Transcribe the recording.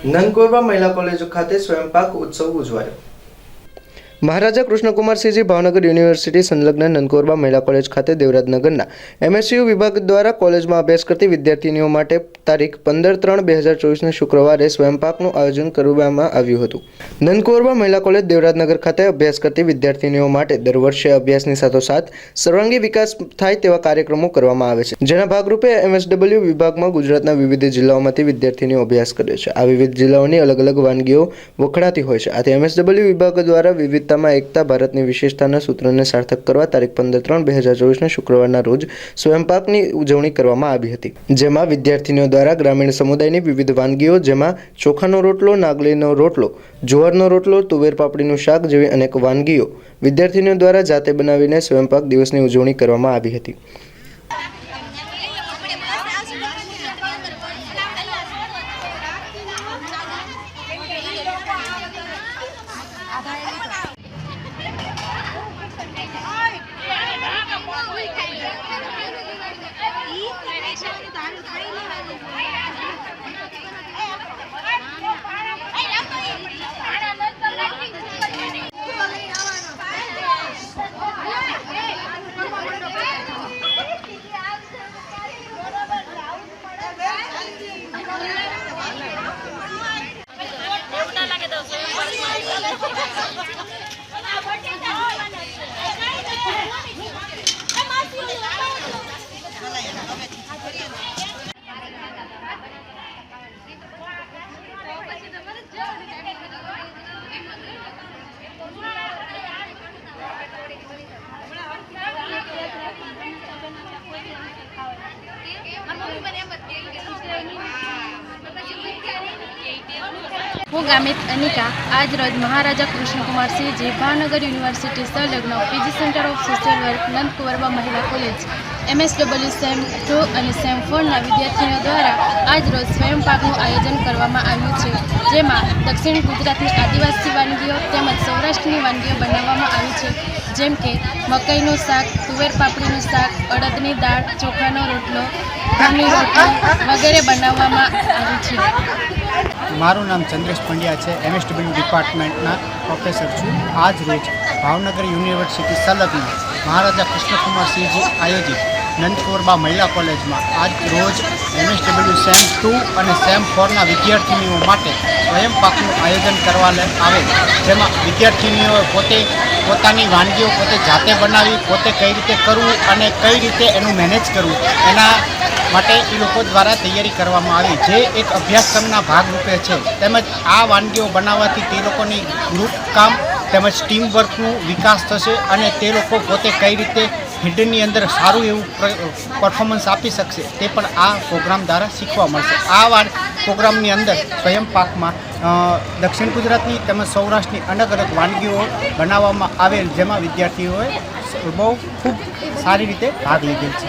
નંદકોરબા મહિલા કોલેજ ખાતે સ્વયંપાક ઉત્સવ ઉજવાયો। મહારાજા કૃષ્ણકુમારસિંહજી ભાવનગર યુનિવર્સિટી સંલગ્ન નંદકોરબા મહિલા કોલેજ ખાતે દેવરાજનગરના MSU વિભાગ દ્વારા કોલેજમાં અભ્યાસ કરતી વિદ્યાર્થીનીઓ માટે તારીખ 15/3/2024 શુક્રવારે સ્વયંપાકનું આયોજન કરવામાં આવ્યું હતું। નંદકોરબા મહિલા કોલેજ દેવરાજનગર ખાતે અભ્યાસ કરતી વિદ્યાર્થીનીઓ માટે દર વર્ષે અભ્યાસની સાથોસાથ સર્વાંગી વિકાસ થાય તેવા કાર્યક્રમો કરવામાં આવે છે, જેના ભાગરૂપે MSW વિભાગમાં ગુજરાતના વિવિધ જિલ્લાઓમાંથી વિદ્યાર્થીનીઓ અભ્યાસ કરે છે। આ વિવિધ જિલ્લાઓની અલગ અલગ વાનગીઓ વખણાતી હોય છે, આથી MSW વિભાગ દ્વારા વિવિધતામાં એકતા ભારતની વિશેષતાના સૂત્રને સાર્થક કરવા તારીખ 15/3/2024 શુક્રવારના રોજ સ્વયંપાકની ઉજવણી કરવામાં આવી હતી, જેમાં વિદ્યાર્થીનીઓ દ્વારા ગ્રામીણ સમુદાયની વિવિધ વાનગીઓ જેમાં ચોખાનો રોટલો, નાગલીનો રોટલો, જુવારનો રોટલો, તુવેર પાપડીનું શાક જેવી અનેક વાનગીઓ વિદ્યાર્થીનીઓ દ્વારા જાતે બનાવીને સ્વયંપાક દિવસની ઉજવણી કરવામાં આવી હતી। હું ગામિત અનિકા આજ રોજ મહારાજા કૃષ્ણકુમારસિંહજી ભાવનગર યુનિવર્સિટી સંલગ્ન PG Centre of Social Work Nandkorba મહિલા કોલેજ MSW સેમ 2 અને સેમ 4 ના વિદ્યાર્થીઓ દ્વારા આજ રોજ સ્વયંપાકનું આયોજન કરવામાં આવ્યું છે, જેમાં દક્ષિણ ગુજરાતની આદિવાસી વાનગીઓ તેમજ સૌરાષ્ટ્રની વાનગીઓ બનાવવામાં આવી છે, જેમ કે મકાઈનું શાક, તુવેર પાપડીનું શાક, અડદની દાળ, ચોખાનો રોટલો, ઘઉંની રોટલી વગેરે બનાવવામાં આવ્યું છે। મારું નામ ચંદ્રેશ પંડ્યા છે, MSW ડિપાર્ટમેન્ટના પ્રોફેસર છું। આજ રોજ ભાવનગર યુનિવર્સિટી સંલગ્ન મહારાજા કૃષ્ણકુમારસિંહજી આયોજિત નંદકોરબા મહિલા કોલેજમાં આજ રોજ MSW સેમ 2 અને સેમ 4 ના વિદ્યાર્થીનીઓ માટે સ્વયંપાકનું આયોજન કરવા આવે, જેમાં વિદ્યાર્થીનીઓ પોતાની વાનગીઓ પોતે જાતે બનાવી, પોતે કઈ રીતે કરવું અને કઈ રીતે એનું મેનેજ કરવું એના માટે એ લોકો દ્વારા તૈયારી કરવામાં આવી, જે એક અભ્યાસક્રમના ભાગરૂપે છે। તેમજ આ વાનગીઓ બનાવવાથી તે લોકોની ગ્રુપ કામ તેમજ ટીમ વર્કનું વિકાસ થશે અને તે લોકો પોતે કઈ રીતે ફિલ્ડની અંદર સારું એવું પરફોર્મન્સ આપી શકશે તે પણ આ પ્રોગ્રામ દ્વારા શીખવા મળશે। આ પ્રોગ્રામની અંદર સ્વયંપાકમાં દક્ષિણ ગુજરાતની તેમજ સૌરાષ્ટ્રની અલગ અલગ વાનગીઓ બનાવવામાં આવેલ, જેમાં વિદ્યાર્થીઓએ બહુ ખૂબ સારી રીતે ભાગ લીધેલ છે।